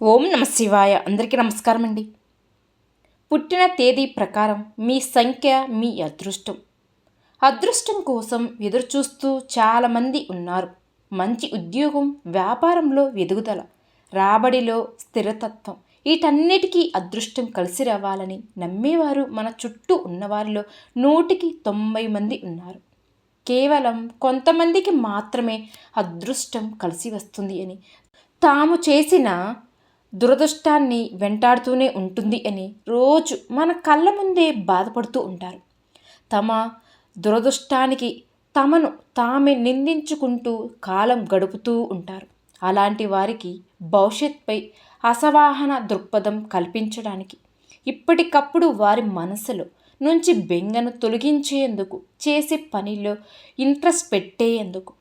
ఓం నమ శివాయ. అందరికీ నమస్కారం అండి. పుట్టిన తేదీ ప్రకారం మీ సంఖ్య మీ అదృష్టం. అదృష్టం కోసం ఎదురుచూస్తూ చాలామంది ఉన్నారు. మంచి ఉద్యోగం, వ్యాపారంలో ఎదుగుదల, రాబడిలో స్థిరతత్వం, వీటన్నిటికీ అదృష్టం కలిసి రావాలని నమ్మేవారు మన చుట్టూ ఉన్నవారిలో 100కి 90 మంది ఉన్నారు. కేవలం కొంతమందికి మాత్రమే అదృష్టం కలిసి వస్తుంది అని, తాము చేసిన దురదృష్టాన్ని వెంటాడుతూనే ఉంటుంది అని రోజు మన కళ్ళ ముందే బాధపడుతూ ఉంటారు. తమ దురదృష్టానికి తమను తామే నిందించుకుంటూ కాలం గడుపుతూ ఉంటారు. అలాంటి వారికి భవిష్యత్పై అసవాహన దృక్పథం కల్పించడానికి, ఇప్పటికప్పుడు వారి మనసులో నుంచి బెంగను తొలగించేందుకు, చేసే పనిలో ఇంట్రెస్ట్ పెట్టేందుకు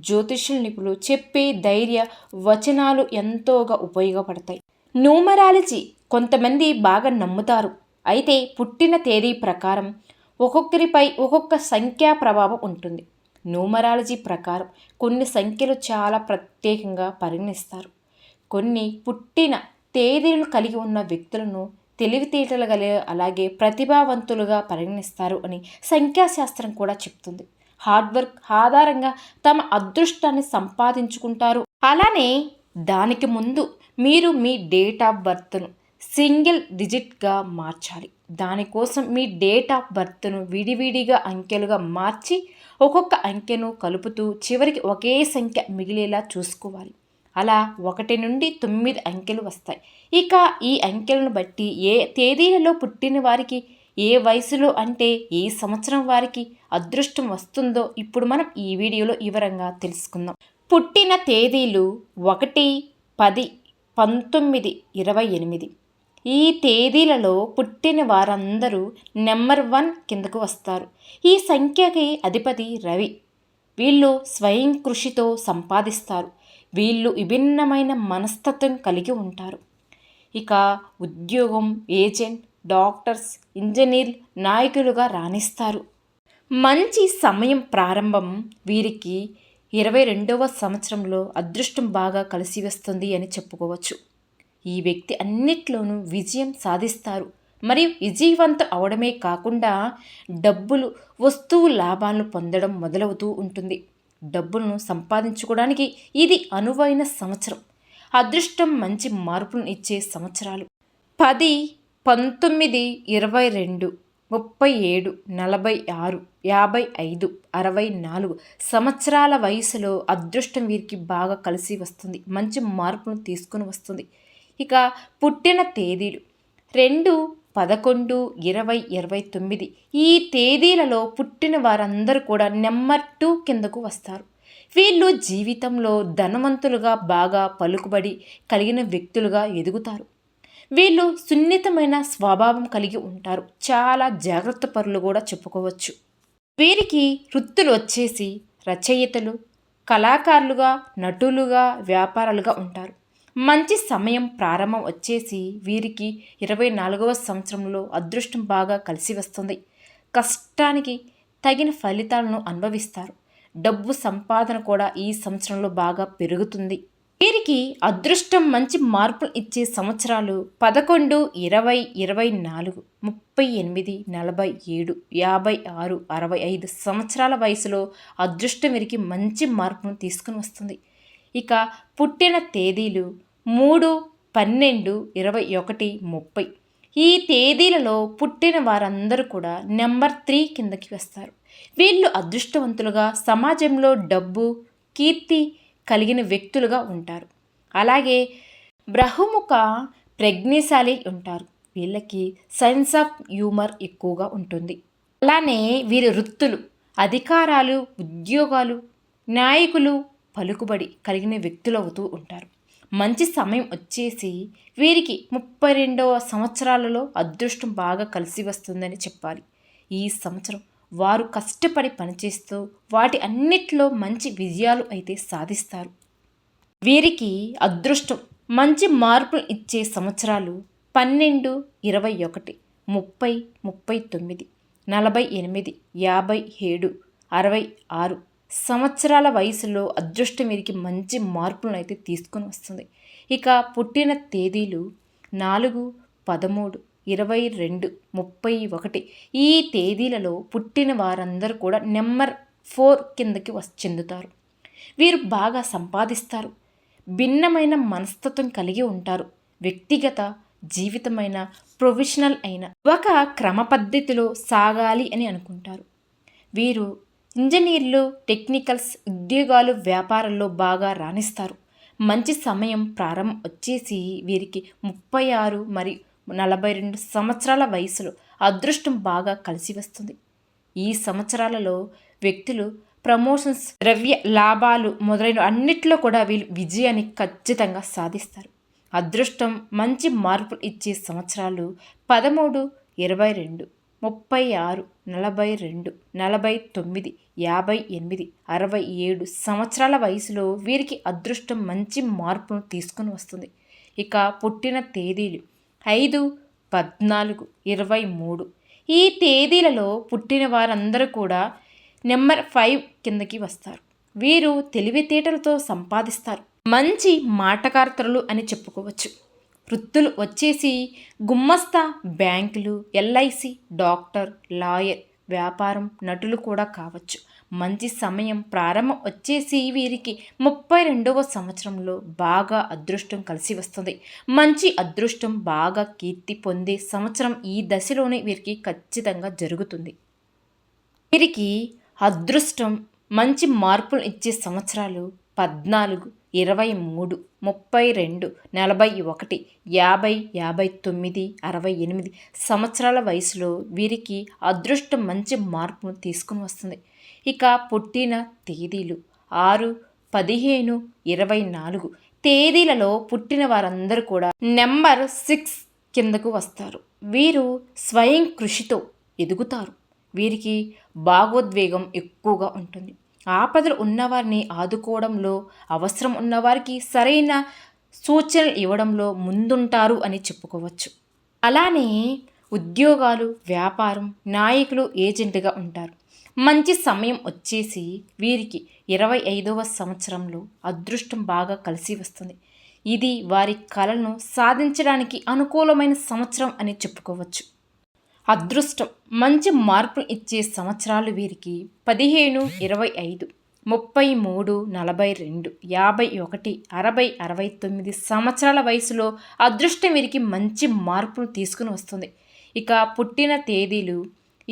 జ్యోతిష్యుల నిపుణులు చెప్పే ధైర్య వచనాలు ఎంతోగా ఉపయోగపడతాయి. న్యూమరాలజీ కొంతమంది బాగా నమ్ముతారు. అయితే పుట్టిన తేదీ ప్రకారం ఒక్కొక్కరిపై ఒక్కొక్క సంఖ్యా ప్రభావం ఉంటుంది. న్యూమరాలజీ ప్రకారం కొన్ని సంఖ్యలు చాలా ప్రత్యేకంగా పరిగణిస్తారు. కొన్ని పుట్టిన తేదీలు కలిగి ఉన్న వ్యక్తులను తెలివితేటలు గల అలాగే ప్రతిభావంతులుగా పరిగణిస్తారు అని సంఖ్యాశాస్త్రం కూడా చెప్తుంది. హార్డ్ వర్క్ ఆధారంగా తమ అదృష్టాన్ని సంపాదించుకుంటారు. అలానే దానికి ముందు మీరు మీ డేట్ ఆఫ్ బర్త్ను సింగిల్ డిజిట్గా మార్చాలి. దానికోసం మీ డేట్ ఆఫ్ బర్త్ను విడివిడిగా అంకెలుగా మార్చి ఒక్కొక్క అంకెను కలుపుతూ చివరికి ఒకే సంఖ్య మిగిలేలా చూసుకోవాలి. అలా 1 నుండి 9 అంకెలు వస్తాయి. ఇక ఈ అంకెలను బట్టి ఏ తేదీలలో పుట్టిన వారికి ఏ వయసులో అంటే ఏ సంవత్సరం వారికి అదృష్టం వస్తుందో ఇప్పుడు మనం ఈ వీడియోలో వివరంగా తెలుసుకుందాం. పుట్టిన తేదీలు 1, 10, 19, 28. ఈ తేదీలలో పుట్టిన వారందరూ నెంబర్ 1 కిందకు వస్తారు. ఈ సంఖ్యకి అధిపతి రవి. వీళ్ళు స్వయం కృషితో సంపాదిస్తారు. వీళ్ళు విభిన్నమైన మనస్తత్వం కలిగి ఉంటారు. ఇక ఉద్యోగం, ఏజెంట్, డాక్టర్స్, ఇంజనీర్, నాయకులుగా రాణిస్తారు. మంచి సమయం ప్రారంభం. వీరికి 22వ సంవత్సరంలో అదృష్టం బాగా కలిసి వస్తుంది అని చెప్పుకోవచ్చు. ఈ వ్యక్తి అన్నిట్లోనూ విజయం సాధిస్తారు. మరియు విజయవంతం అవడమే కాకుండా డబ్బులు, వస్తువు లాభాలను పొందడం మొదలవుతూ ఉంటుంది. డబ్బులను సంపాదించుకోవడానికి ఇది అనువైన సంవత్సరం. అదృష్టం మంచి మార్పును ఇచ్చే సంవత్సరాలు 10, 19, 22, 37, 46, 55, 64 సంవత్సరాల వయసులో అదృష్టం వీరికి బాగా కలిసి వస్తుంది. మంచి మార్పును తీసుకుని వస్తుంది. ఇక పుట్టిన తేదీలు 2, 11, 20, 29. ఈ తేదీలలో పుట్టిన వారందరూ కూడా నెంబర్ 2 కిందకు వస్తారు. వీళ్ళు జీవితంలో ధనవంతులుగా, బాగా పలుకుబడి కలిగిన వ్యక్తులుగా ఎదుగుతారు. వీళ్ళు సున్నితమైన స్వభావం కలిగి ఉంటారు. చాలా జాగ్రత్త పరులు కూడా చెప్పుకోవచ్చు. వీరికి వృత్తులు వచ్చేసి రచయితలు, కళాకారులుగా, నటులుగా, వ్యాపారాలుగా ఉంటారు. మంచి సమయం ప్రారంభం వచ్చేసి వీరికి 24వ సంవత్సరంలో అదృష్టం బాగా కలిసి వస్తుంది. కష్టానికి తగిన ఫలితాలను అనుభవిస్తారు. డబ్బు సంపాదన కూడా ఈ సంవత్సరంలో బాగా పెరుగుతుంది. వీరికి అదృష్టం మంచి మార్పులు ఇచ్చే సంవత్సరాలు 11, 20, 24, 38, 47, 56, 65 సంవత్సరాల వయసులో అదృష్టం వీరికి మంచి మార్పును తీసుకుని వస్తుంది. ఇక పుట్టిన తేదీలు 3, 12, 21, 30. ఈ తేదీలలో పుట్టిన వారందరూ కూడా నెంబర్ 3 కిందకి వస్తారు. వీళ్ళు అదృష్టవంతులుగా, సమాజంలో డబ్బు, కీర్తి కలిగిన వ్యక్తులుగా ఉంటారు. అలాగే బహుముఖ ప్రజ్ఞాశాలి ఉంటారు. వీళ్ళకి సెన్స్ ఆఫ్ హ్యూమర్ ఎక్కువగా ఉంటుంది. అలానే వీరి వృత్తులు, అధికారాలు, ఉద్యోగాలు, నాయకులు, పలుకుబడి కలిగిన వ్యక్తులు అవుతూ ఉంటారు. మంచి సమయం వచ్చేసి వీరికి 32వ సంవత్సరాలలో అదృష్టం బాగా కలిసి వస్తుందని చెప్పాలి. ఈ సంవత్సరం వారు కష్టపడి పనిచేస్తూ వాటి అన్నిట్లో మంచి విజయాలు అయితే సాధిస్తారు. వీరికి అదృష్టం మంచి మార్పులు ఇచ్చే సంవత్సరాలు 12, 21, 30, 39, 48, 57, 66 సంవత్సరాల వయసులో అదృష్టం వీరికి మంచి మార్పులను అయితే తీసుకొని వస్తుంది. ఇక పుట్టిన తేదీలు 4, 13, 22, 31 ఈ తేదీలలో పుట్టిన వారందరూ కూడా నెంబర్ 4 కిందకి చెందుతారు. వీరు బాగా సంపాదిస్తారు. భిన్నమైన మనస్తత్వం కలిగి ఉంటారు. వ్యక్తిగత జీవితమైన ప్రొఫెషనల్ అయిన ఒక క్రమ పద్ధతిలో సాగాలి అని అనుకుంటారు. వీరు ఇంజనీర్లు, టెక్నికల్స్, ఉద్యోగాలు, వ్యాపారాల్లో బాగా రాణిస్తారు. మంచి సమయం ప్రారంభం వచ్చేసి వీరికి 36 మరియు 42 సంవత్సరాల వయసులో అదృష్టం బాగా కలిసి వస్తుంది. ఈ సంవత్సరాలలో వ్యక్తులు ప్రమోషన్స్, ద్రవ్య లాభాలు మొదలైన అన్నిట్లో కూడా వీళ్ళు విజయాన్ని ఖచ్చితంగా సాధిస్తారు. అదృష్టం మంచి మార్పులు ఇచ్చే సంవత్సరాలు 13, 22, 36, 42, 49, 58, 67 సంవత్సరాల వయసులో వీరికి అదృష్టం మంచి మార్పును తీసుకుని వస్తుంది. ఇక పుట్టిన తేదీలు 5, 14, 23 ఈ తేదీలలో పుట్టిన వారందరూ కూడా నెంబర్ 5 కిందకి వస్తారు. వీరు తెలివితేటలతో సంపాదిస్తారు. మంచి మాటకార్తలు అని చెప్పుకోవచ్చు. వృత్తులు వచ్చేసి గుమ్మస్తా, బ్యాంకులు, ఎల్ఐసి, డాక్టర్, లాయర్, వ్యాపారం, నటులు కూడా కావచ్చు. మంచి సమయం ప్రారంభం వచ్చేసి వీరికి 32వ సంవత్సరంలో బాగా అదృష్టం కలిసి వస్తుంది. మంచి అదృష్టం బాగా కీర్తి పొందే సంవత్సరం ఈ దశలోనే వీరికి ఖచ్చితంగా జరుగుతుంది. వీరికి అదృష్టం మంచి మార్పులు ఇచ్చే సంవత్సరాలు 14, 23, 32, 41, 50, 59, 68 సంవత్సరాల వయసులో వీరికి అదృష్టం మంచి మార్పును తీసుకుని వస్తుంది. ఇక పుట్టిన తేదీలు 6, 15, 24 తేదీలలో పుట్టిన వారందరూ కూడా నెంబర్ 6 కిందకు వస్తారు. వీరు స్వయం కృషితో ఎదుగుతారు. వీరికి భావోద్వేగం ఎక్కువగా ఉంటుంది. ఆపదలు ఉన్నవారిని ఆదుకోవడంలో, అవసరం ఉన్నవారికి సరైన సూచనలు ఇవ్వడంలో ముందుంటారు అని చెప్పుకోవచ్చు. అలానే ఉద్యోగాలు, వ్యాపారం, నాయకులు, ఏజెంట్గా ఉంటారు. మంచి సమయం వచ్చేసి వీరికి 25వ సంవత్సరంలో అదృష్టం బాగా కలిసి వస్తుంది. ఇది వారి కళలను సాధించడానికి అనుకూలమైన సంవత్సరం అని చెప్పుకోవచ్చు. అదృష్టం మంచి మార్పులు ఇచ్చే సంవత్సరాలు వీరికి 15, 25, 33, 42, 51, 60, 69 సంవత్సరాల వయసులో అదృష్టం వీరికి మంచి మార్పులు తీసుకుని వస్తుంది. ఇక పుట్టిన తేదీలు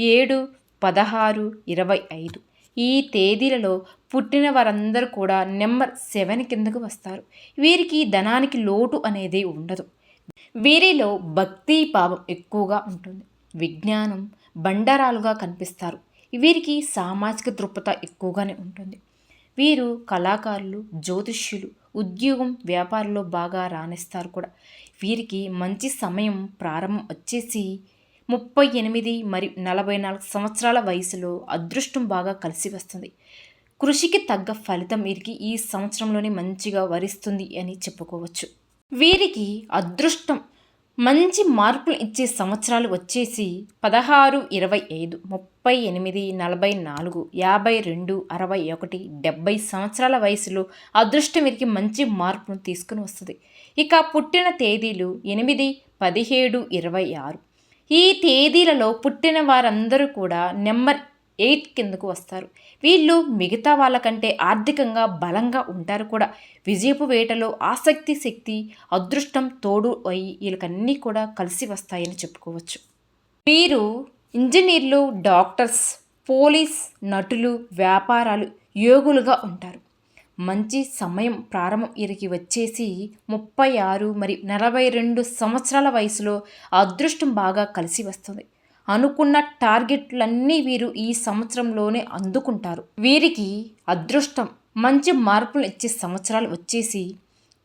7, 16, 25 ఈ తేదీలలో పుట్టిన వారందరూ కూడా నెంబర్ 7 కిందకు వస్తారు. వీరికి ధనానికి లోటు అనేది ఉండదు. వీరిలో భక్తి భావం ఎక్కువగా ఉంటుంది. విజ్ఞానం బండారాలుగా కనిపిస్తారు. వీరికి సామాజిక దృక్పథ ఎక్కువగానే ఉంటుంది. వీరు కళాకారులు, జ్యోతిష్యులు, ఉద్యోగం, వ్యాపారంలో బాగా రాణిస్తారు కూడా. వీరికి మంచి సమయం ప్రారంభం వచ్చేసి 38 మరియు 44 సంవత్సరాల వయసులో అదృష్టం బాగా కలిసి వస్తుంది. కృషికి తగ్గ ఫలితం వీరికి ఈ సంవత్సరంలోనే మంచిగా వరిస్తుంది అని చెప్పుకోవచ్చు. వీరికి అదృష్టం మంచి మార్పులు ఇచ్చే సంవత్సరాలు వచ్చేసి 16, 25, 38, 44, 52, 61, 70 సంవత్సరాల వయసులో అదృష్టం వీరికి మంచి మార్పును తీసుకుని వస్తుంది. ఇక పుట్టిన తేదీలు 8, 17, 26 ఈ తేదీలలో పుట్టిన వారందరూ కూడా నెంబర్ 8 కిందకు వస్తారు. వీళ్ళు మిగతా వాళ్ళకంటే ఆర్థికంగా బలంగా ఉంటారు కూడా. విజయపు వేటలో ఆసక్తి, శక్తి, అదృష్టం తోడు అయ్యి వీళ్ళకన్నీ కూడా కలిసి వస్తాయని చెప్పుకోవచ్చు. వీరు ఇంజనీర్లు, డాక్టర్స్, పోలీస్, నటులు, వ్యాపారాలు, యోగులుగా ఉంటారు. మంచి సమయం ప్రారంభం వీరికి వచ్చేసి 36 మరియు 42 సంవత్సరాల వయసులో అదృష్టం బాగా కలిసి వస్తుంది. అనుకున్న టార్గెట్లన్నీ వీరు ఈ సంవత్సరంలోనే అందుకుంటారు. వీరికి అదృష్టం మంచి మార్పులు ఇచ్చే సంవత్సరాలు వచ్చేసి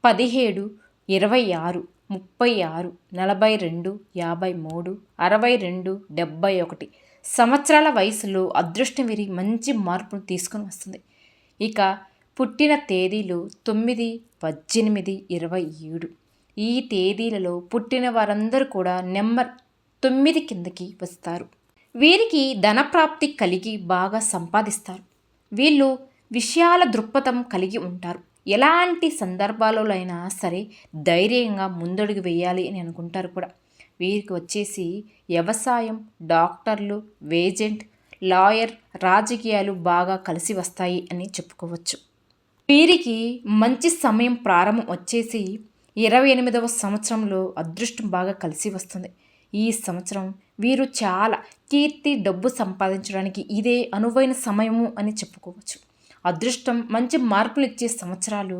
17, 26, 36, 42, 53, 62, 71 సంవత్సరాల వయసులో అదృష్టం వీరికి మంచి మార్పును తీసుకొని వస్తుంది. ఇక పుట్టిన తేదీలు 9, 18, 27 ఈ తేదీలలో పుట్టిన వారందరూ కూడా నెంబర్ 9 కిందకి వస్తారు. వీరికి ధనప్రాప్తి కలిగి బాగా సంపాదిస్తారు. వీళ్ళు విషయాల దృక్పథం కలిగి ఉంటారు. ఎలాంటి సందర్భాలలో అయినా సరే ధైర్యంగా ముందడుగు వేయాలి అని అనుకుంటారు కూడా. వీరికి వచ్చేసి వ్యవసాయం, డాక్టర్లు, ఏజెంట్, లాయర్, రాజకీయాలు బాగా కలిసి వస్తాయి అని చెప్పుకోవచ్చు. వీరికి మంచి సమయం ప్రారంభం వచ్చేసి 28వ సంవత్సరంలో అదృష్టం బాగా కలిసి వస్తుంది. ఈ సంవత్సరం వీరు చాలా కీర్తి, డబ్బు సంపాదించడానికి ఇదే అనువైన సమయము అని చెప్పుకోవచ్చు. అదృష్టం మంచి మార్పులు ఇచ్చే సంవత్సరాలు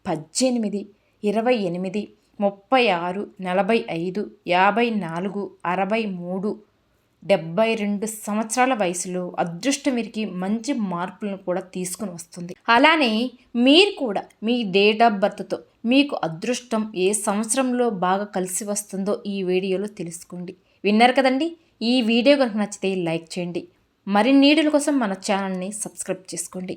18, 28, 36, 45, 54, 63, 72 సంవత్సరాల వయసులో అదృష్టం వీరికి మంచి మార్పులను కూడా తీసుకుని వస్తుంది. అలానే మీరు కూడా మీ డేట్ ఆఫ్ బర్త్తో మీకు అదృష్టం ఏ సంవత్సరంలో బాగా కలిసి వస్తుందో ఈ వీడియోలో తెలుసుకోండి. విన్నారు కదండి. ఈ వీడియో కనుక నచ్చితే లైక్ చేయండి. మరిన్ని వీడియోల కోసం మన ఛానల్ని సబ్స్క్రైబ్ చేసుకోండి.